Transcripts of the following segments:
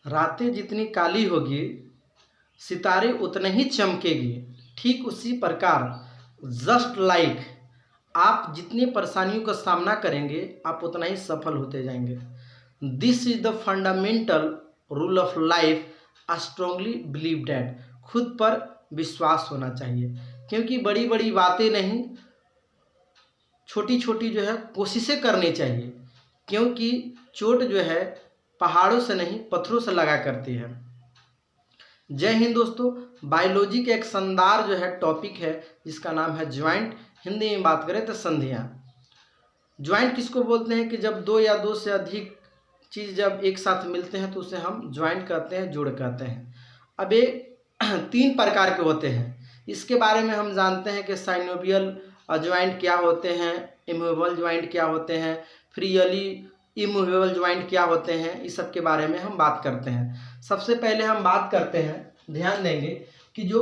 रातें जितनी काली होगी, सितारे उतने ही चमकेगी। ठीक उसी प्रकार जस्ट लाइक आप जितनी परेशानियों का सामना करेंगे, आप उतना ही सफल होते जाएंगे। This is the fundamental rule of life. I strongly believe that. खुद पर विश्वास होना चाहिए, क्योंकि बड़ी बड़ी बातें नहीं, छोटी छोटी जो है कोशिशें करनी चाहिए, क्योंकि चोट जो है पहाड़ों से नहीं पत्थरों से लगा करती है। जय हिंद दोस्तों। बायोलॉजी का एक शानदार जो है टॉपिक है जिसका नाम है ज्वाइंट। हिंदी में बात करें तो संधियाँ। ज्वाइंट किसको बोलते हैं कि जब दो या दो से अधिक चीज़ जब एक साथ मिलते हैं तो उसे हम ज्वाइंट कहते हैं, जोड़ कहते हैं। अब ये 3 प्रकार के होते हैं। इसके बारे में हम जानते हैं कि साइनोवियल ज्वाइंट क्या होते हैं, इमूवेबल ज्वाइंट क्या होते हैं, फ्रीली इमूवेबल ज्वाइंट क्या होते हैं, इस सब के बारे में हम बात करते हैं। सबसे पहले हम बात करते हैं, ध्यान देंगे कि जो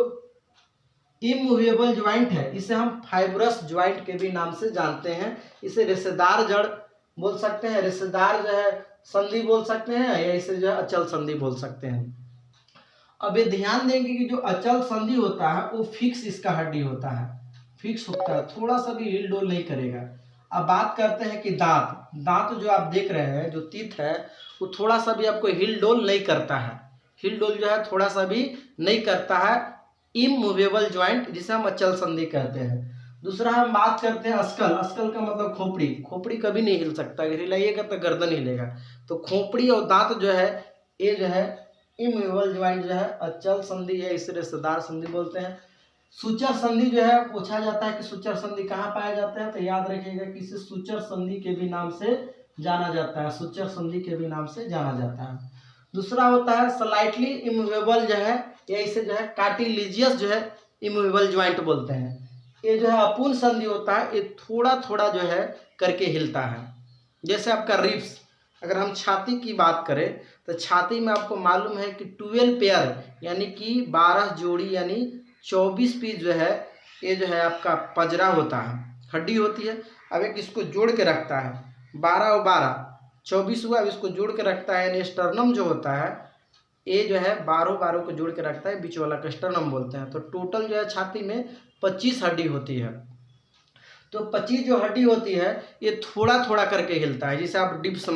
इमूवेबल ज्वाइंट है इसे हम फाइब्रस ज्वाइंट के भी नाम से जानते हैं। इसे रेशेदार जड़ बोल सकते हैं, रेशेदार जो है संधि बोल सकते हैं, या इसे जो है अचल संधि बोल सकते हैं। अब ये ध्यान देंगे कि जो अचल संधि होता है वो फिक्स इसका हड्डी होता है, फिक्स होता है, थोड़ा सा भी हिल डोल नहीं करेगा। अब बात करते हैं कि दांत जो आप देख रहे हैं, जो तीत है वो थोड़ा सा भी आपको हिल डोल नहीं करता है, हिल डोल जो है थोड़ा सा भी नहीं करता है। इमूवेबल ज्वाइंट जिसे हम अचल संधि कहते हैं। दूसरा हम बात करते हैं अस्कल। अस्कल का मतलब खोपड़ी। खोपड़ी कभी नहीं हिल सकता, अगर हिलाइएगा तो गर्दन हिलेगा। तो खोपड़ी और दांत जो है ये जो है इमूवेबल ज्वाइंट जो है अचल संधि है, इसे रेशेदार संधि बोलते हैं। सूचर संधि जो है पूछा जाता है कि सूचर संधि कहाँ पाया जाता है, तो याद रखिएगा कि इसे सूचर संधि के भी नाम से जाना जाता है, सूचर संधि के भी नाम से जाना जाता है। दूसरा होता है स्लाइटली इमूवेबल जो है, या इसे जो है कार्टिलेजियस जो है इमूवेबल ज्वाइंट बोलते हैं। ये जो है अपूर्ण संधि होता है, ये थोड़ा थोड़ा जो है करके हिलता है। जैसे आपका रिब्स, अगर हम छाती की बात करें तो छाती में आपको मालूम है कि 12 पेयर यानी कि 12 जोड़ी यानी 24 पीस जो है ये जो है आपका पंजरा होता है, हड्डी होती है। अब एक इसको जोड़ के रखता है, 12 और 12 24 हुआ। अब इसको जोड़ के रखता है, यानी स्टर्नम जो होता है ये जो है 12 को जोड़ के रखता है, बीच वाला का स्टर्नम बोलते हैं। तो टोटल जो है छाती में 25 हड्डी होती है। तो 25 जो हड्डी होती है ये थोड़ा थोड़ा करके हिलता है। जैसे आप डिप्स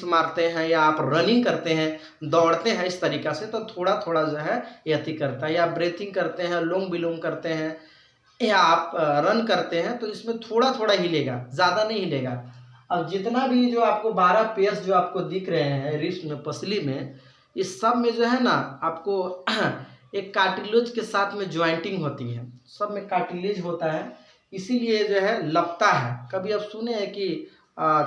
मारते हैं या आप रनिंग करते हैं, दौड़ते हैं इस तरीक़ा से, तो थोड़ा थोड़ा जो है ये अति करता है। या ब्रीथिंग करते हैं, लोम विलोम करते हैं, या आप रन करते हैं, तो इसमें थोड़ा थोड़ा हिलेगा, ज़्यादा नहीं हिलेगा। अब जितना भी जो आपको 12 पेयर्स जो आपको दिख रहे हैं रिस्ट में, पसली में, इस सब में जो है ना आपको एक कार्टिलेज के साथ में ज्वाइंटिंग होती है, सब में कार्टिलेज होता है, इसीलिए जो है लगता है। कभी आप सुने हैं कि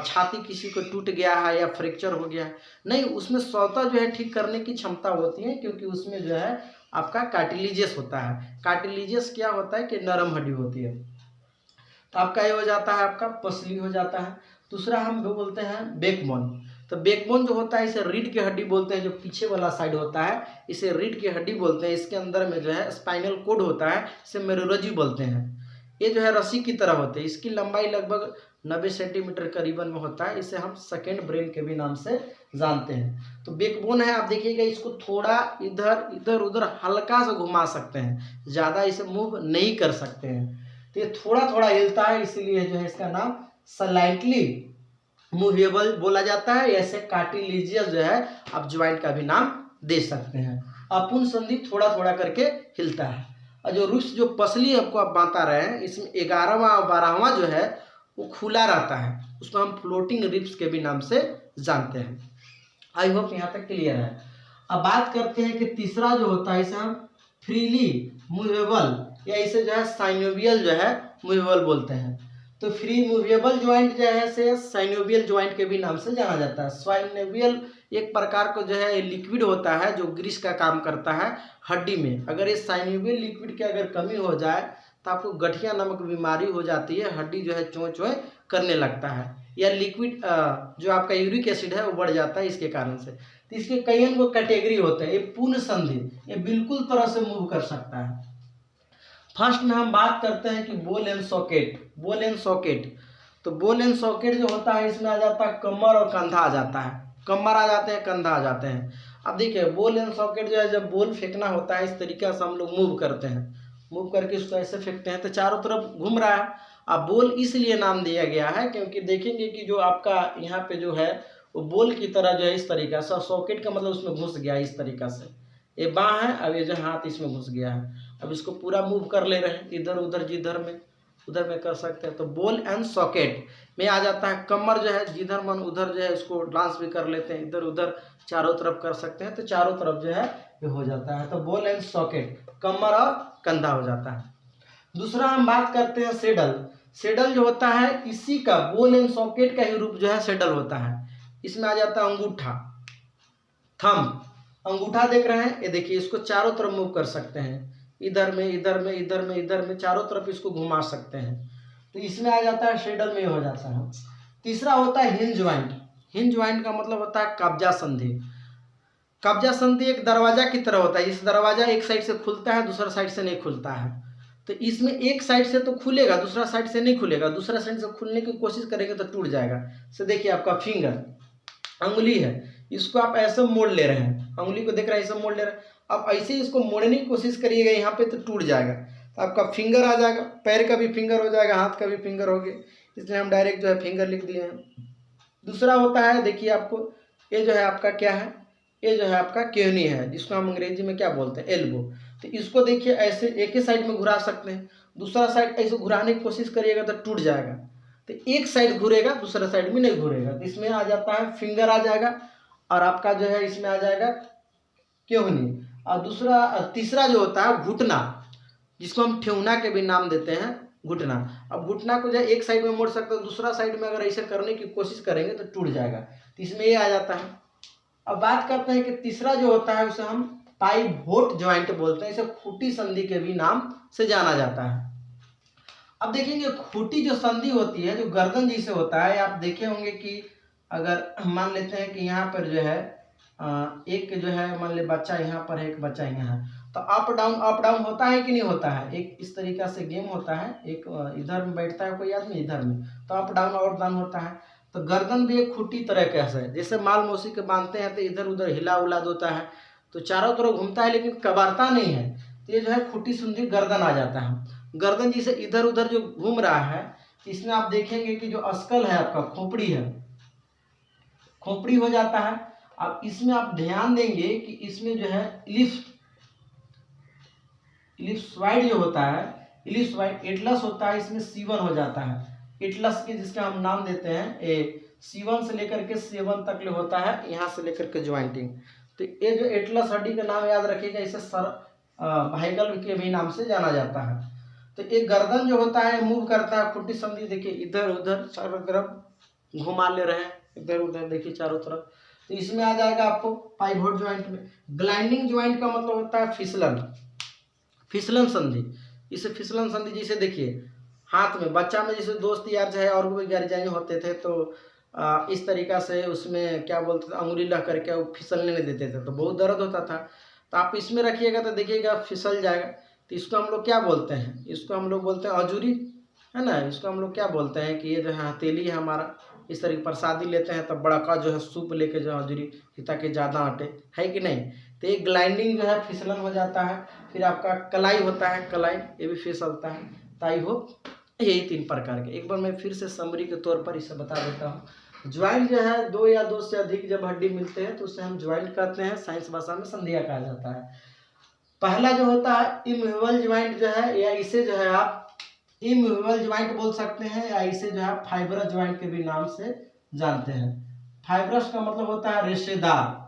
छाती किसी को टूट गया है या फ्रैक्चर हो गया है? नहीं, उसमें स्वतः जो है ठीक करने की क्षमता होती है, क्योंकि उसमें जो है आपका कार्टिलेजियस होता है। कार्टिलेजियस क्या होता है कि नरम हड्डी होती है। तो आपका ये हो जाता है, आपका पसली हो जाता है। दूसरा हम बोलते हैं बैकबोन। तो बैकबोन जो होता है इसे रीढ़ की हड्डी बोलते हैं, जो पीछे वाला साइड होता है इसे रीढ़ की हड्डी बोलते हैं। इसके अंदर में जो है स्पाइनल कोड होता है, इसे मेरुरजी बोलते हैं। ये जो है रस्सी की तरह होते हैं, इसकी लंबाई लगभग 90 सेंटीमीटर करीबन में होता है। इसे हम सेकेंड ब्रेन के भी नाम से जानते हैं। तो बैकबोन है, आप देखिएगा इसको थोड़ा इधर उधर हल्का सा घुमा सकते हैं, ज़्यादा इसे मूव नहीं कर सकते हैं। तो ये थोड़ा थोड़ा हिलता है, इसीलिए जो है इसका नाम स्लाइटली मूवेबल बोला जाता है। ऐसे कार्टिलेजियस जो है आप ज्वाइंट का भी नाम दे सकते हैं। अपूर्ण संधि थोड़ा थोड़ा करके हिलता है। और जो रिब्स जो पसली आपको आप बता रहे हैं, इसमें 11वां और 12वां जो है वो खुला रहता है, उसको हम फ्लोटिंग रिब्स के भी नाम से जानते हैं। आई होप यहाँ तक क्लियर है। अब बात करते हैं कि तीसरा जो होता है इसे हम फ्रीली मूवेबल, या इसे जो है साइनोवियल जो है मूवेबल बोलते हैं। तो फ्री मूवेबल ज्वाइंट जो है से साइनोवियल ज्वाइंट के भी नाम से जाना जाता है। साइनोवियल एक प्रकार का जो है लिक्विड होता है जो ग्रीस का काम करता है हड्डी में। अगर ये साइनोवियल लिक्विड की अगर कमी हो जाए तो आपको गठिया नामक बीमारी हो जाती है, हड्डी जो है चों चों करने लगता है, या लिक्विड जो आपका यूरिक एसिड है वो बढ़ जाता है इसके कारण से। तो इसके कई अनको कैटेगरी होते हैं। ये पूर्ण संधि, ये बिल्कुल तरह से मूव कर सकता है। फर्स्ट में हम बात करते हैं कि ball and socket. Ball and socket, तो बॉल एंड सॉकेट जो होता है इसमें आ जाता है कमर और कंधा आ जाता है। कमर आ जाते हैं, कंधा आ जाते हैं। अब देखिए बॉल एंड सॉकेट जो है, जब बॉल फेंकना होता है इस तरीके से हम लोग मूव करते हैं, मूव करके इसको ऐसे फेंकते हैं तो चारों तरफ घूम रहा है। अब बॉल इसलिए नाम दिया गया है क्योंकि देखेंगे कि जो आपका यहाँ पे जो है वो बॉल की तरह जो है इस तरीका से, सॉकेट का मतलब उसमें घुस गया इस तरीका से, ये बाँह है, अब ये जो हाथ इसमें घुस गया है। अब इसको पूरा मूव कर ले रहे हैं इधर उधर, जिधर में उधर में कर सकते हैं। तो बॉल एंड सॉकेट में आ जाता है। कमर जो है जिधर मन उधर जो है इसको डांस भी कर लेते हैं, इधर उधर चारों तरफ कर सकते हैं, तो चारों तरफ जो है ये हो जाता है। तो बॉल एंड सॉकेट कमर और कंधा हो जाता है। दूसरा हम बात करते हैं सेडल। सेडल जो होता है इसी का बॉल एंड सॉकेट का ही रूप जो है सेडल होता है। इसमें आ जाता है अंगूठा, थंब। अंगूठा देख रहे हैं, ये देखिए इसको चारों तरफ मूव कर सकते हैं, इधर में इधर में इधर में इधर में, चारों तरफ इसको घुमा सकते हैं, तो इसमें आ जाता है शेडल में हो जाता है। तीसरा होता है हिंज ज्वाइंट। हिंज ज्वाइंट का मतलब होता है कब्जा संधि। कब्जा संधि एक दरवाजा की तरह होता है, इस दरवाजा एक साइड से खुलता है, दूसरा साइड से नहीं खुलता है, तो इसमें एक साइड से तो खुलेगा, दूसरा साइड से नहीं खुलेगा, दूसरा साइड से खुलने की कोशिश करेंगे तो टूट जाएगा। से देखिए आपका फिंगर, अंगुली है, इसको आप ऐसे मोड़ ले रहे हैं, अंगुली को देख रहे हैं ऐसे मोड़ ले रहे हैं, अब ऐसे इसको मोड़ने की कोशिश करिएगा यहाँ पे तो टूट जाएगा, तो आपका फिंगर आ जाएगा, पैर का भी फिंगर हो जाएगा, हाथ का भी फिंगर हो गया, इसलिए हम डायरेक्ट जो है फिंगर लिख दिए हैं। दूसरा होता है, देखिए आपको ये जो है आपका क्या है, ये जो है आपका केहनी है, जिसको हम अंग्रेजी में क्या बोलते हैं, एल्बो। तो इसको देखिए ऐसे एक ही साइड में घुरा सकते हैं, दूसरा साइड ऐसे घुराने की कोशिश करिएगा तो टूट जाएगा, तो एक साइड घूरेगा दूसरा साइड में नहीं घूरेगा, तो इसमें आ जाता है फिंगर आ जाएगा, और आपका जो है इसमें आ जाएगा केहनी। और दूसरा तीसरा जो होता है घुटना, जिसको हम ठेहुना के भी नाम देते हैं, घुटना। अब घुटना को जो है एक साइड में मोड़ सकते हैं, दूसरा साइड में अगर ऐसे करने की कोशिश करेंगे तो टूट जाएगा, तो इसमें ये आ जाता है। अब बात करते हैं कि तीसरा जो होता है उसे हम पाइवोट ज्वाइंट बोलते हैं, इसे खूंटी संधि के भी नाम से जाना जाता है। अब देखेंगे खूंटी जो संधि होती है, जो गर्दन जी से होता है, आप देखे होंगे कि अगर मान लेते हैं कि यहाँ पर जो है एक जो है मान ले बच्चा यहाँ पर है, एक बच्चा यहाँ है, तो अप डाउन होता है कि नहीं होता है, एक इस तरीका से गेम होता है, एक इधर में बैठता है कोई आदमी, इधर में, तो अप डाउन होता है। तो गर्दन भी एक खूंटी तरह कैसे है, जैसे माल मौसी के बांधते हैं तो इधर उधर हिला उला देता है, तो चारों तरफ घूमता है लेकिन कबारता नहीं है, तो ये जो है खूंटी संधि गर्दन आ जाता है। गर्दन जी से इधर उधर जो घूम रहा है, इसमें आप देखेंगे कि जो अस्कल है आपका, खोपड़ी है, खोपड़ी हो जाता है। अब इसमें आप ध्यान देंगे कि इसमें जो है इलिप्सॉइड जो होता है, इलिप्सॉइड एटलस होता है, इसमें C1 हो जाता है, एटलस के जिसका हम नाम देते हैं ए, C1 से लेकर के C1 तक ले होता है, यहाँ से लेकर के ज्वाइंटिंग। तो ये जो एटलस हड्डी का नाम याद रखिएगा, इसे सर्वाइकल के भी नाम से जाना जाता है। तो एक गर्दन जो होता है मूव करता है, खूंटी संधि देखिए इधर उधर चारों तरफ घुमा ले रहे हैं, इधर उधर देखिए चारों तरफ, तो इसमें आ जाएगा आपको पाइवोट ज्वाइंट में। ग्लाइंडिंग ज्वाइंट का मतलब होता है फिसलन संधि। इसे फिसलन संधि जैसे देखिए हाथ में, बच्चा में जैसे दोस्त यार चाहे और कोई गैरजाई होते थे, तो इस तरीका से उसमें क्या बोलते थे, अंगुली ला करके वो फिसलने नहीं देते थे, तो बहुत दर्द होता था, तो आप इसमें रखिएगा तो देखिएगा फिसल जाएगा। तो इसको हम लोग क्या बोलते हैं, इसको हम लोग बोलते हैं अजूरी, है ना, इसको हम लोग क्या बोलते हैं कि ये जो है हथेली है हमारा, इस तरह की प्रसादी लेते हैं तब बड़ा का जो है सूप लेके जो अजूरी, ताकि ज़्यादा हटे, है कि नहीं। तो ये ग्लाइंडिंग जो है फिसलन हो जाता है। फिर आपका कलाई होता है, कलाई ये भी फिसलता है। तो आई होप यही 3 प्रकार के, एक बार मैं फिर से समरी के तौर पर इसे बता देता हूँ। ज्वाइंट जो है 2 या 2 से अधिक जब हड्डी मिलते हैं तो उसे हम ज्वाइंट कहते हैं, साइंस भाषा में संधिया कहा जाता है। पहला जो होता है इमूवेबल ज्वाइंट जो है, या इसे जो है आप इमूवेबल ज्वाइंट बोल सकते हैं, या इसे जो है फाइब्रस ज्वाइंट के भी नाम से जानते हैं। फाइब्रस का मतलब होता है रेशेदार।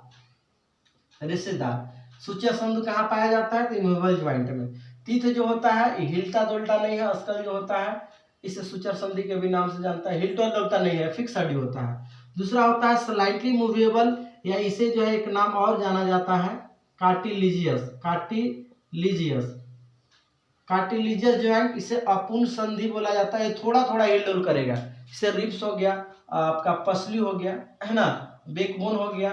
सूच्य संध कहाँ पाया जाता है, तो इमूवेबल ज्वाइंट में। तीथ जो होता है हिलता डुलता नहीं है, अस्कल जो होता है इसे सूचर संधि के भी नाम से जानता है, हिलता डुलता नहीं है, फिक्स हड्डी होता है। दूसरा होता है स्लाइटली मूवेबल, या इसे जो है एक नाम और जाना जाता है कार्टिलिजियस ज्वाइंट, इसे अपूर्ण संधि बोला जाता है, थोड़ा थोड़ा हिल डुल करेगा। इसे रिब्स हो गया, आपका पसली हो गया, है ना, बैकबोन हो गया,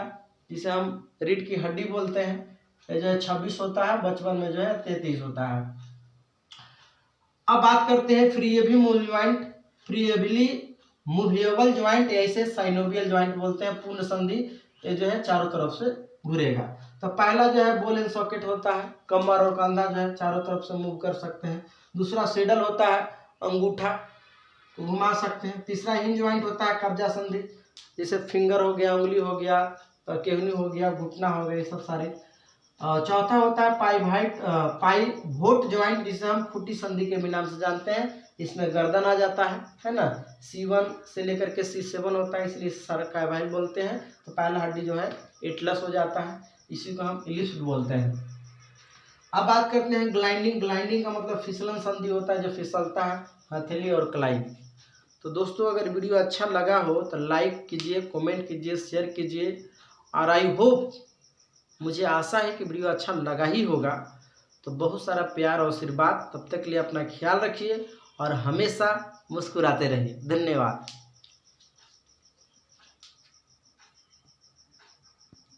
जिसे हम रीढ़ की हड्डी बोलते हैं, जो है 26 होता है, बचपन में जो है 33 होता है। अब बात करते हैं फ्रीएबली मूवेबल ज्वाइंट, या इसे साइनोवियल ज्वाइंट बोलते हैं, पूर्ण संधि ये जो है चारों तरफ से घूरेगा। तो पहला जो है बॉल एंड सॉकेट होता है, कमर और कंधा जो है चारों तरफ से मूव कर सकते हैं। दूसरा सेडल होता है, अंगूठा घुमा सकते हैं। तीसरा हिंज जॉइंट होता है, कब्जा संधि, जैसे फिंगर हो गया, उंगली हो गया, केहनी हो गया, घुटना हो गया, ये सब सारे। चौथा होता है पाई वोट ज्वाइंट, जिसे हम खुटी संधि के भी नाम से जानते हैं। इसमें गर्दन आ जाता है ना। C1 से लेकर के C7 होता है, इसलिए सारा पाई बोलते हैं। तो पहला हड्डी जो है एटलस हो जाता है, इसी को हम इलिप्स बोलते हैं। अब बात करते हैं ग्लाइंडिंग। ग्लाइंडिंग का मतलब फिसलन संधि होता है, जो फिसलता है हथेली और कलाई। तो दोस्तों अगर वीडियो अच्छा लगा हो तो लाइक कीजिए, कमेंट कीजिए, शेयर कीजिए, और आई होप, मुझे आशा है कि वीडियो अच्छा लगा ही होगा। तो बहुत सारा प्यार और आशीर्वाद। तब तक के लिए अपना ख्याल रखिए और हमेशा मुस्कुराते रहिए। धन्यवाद।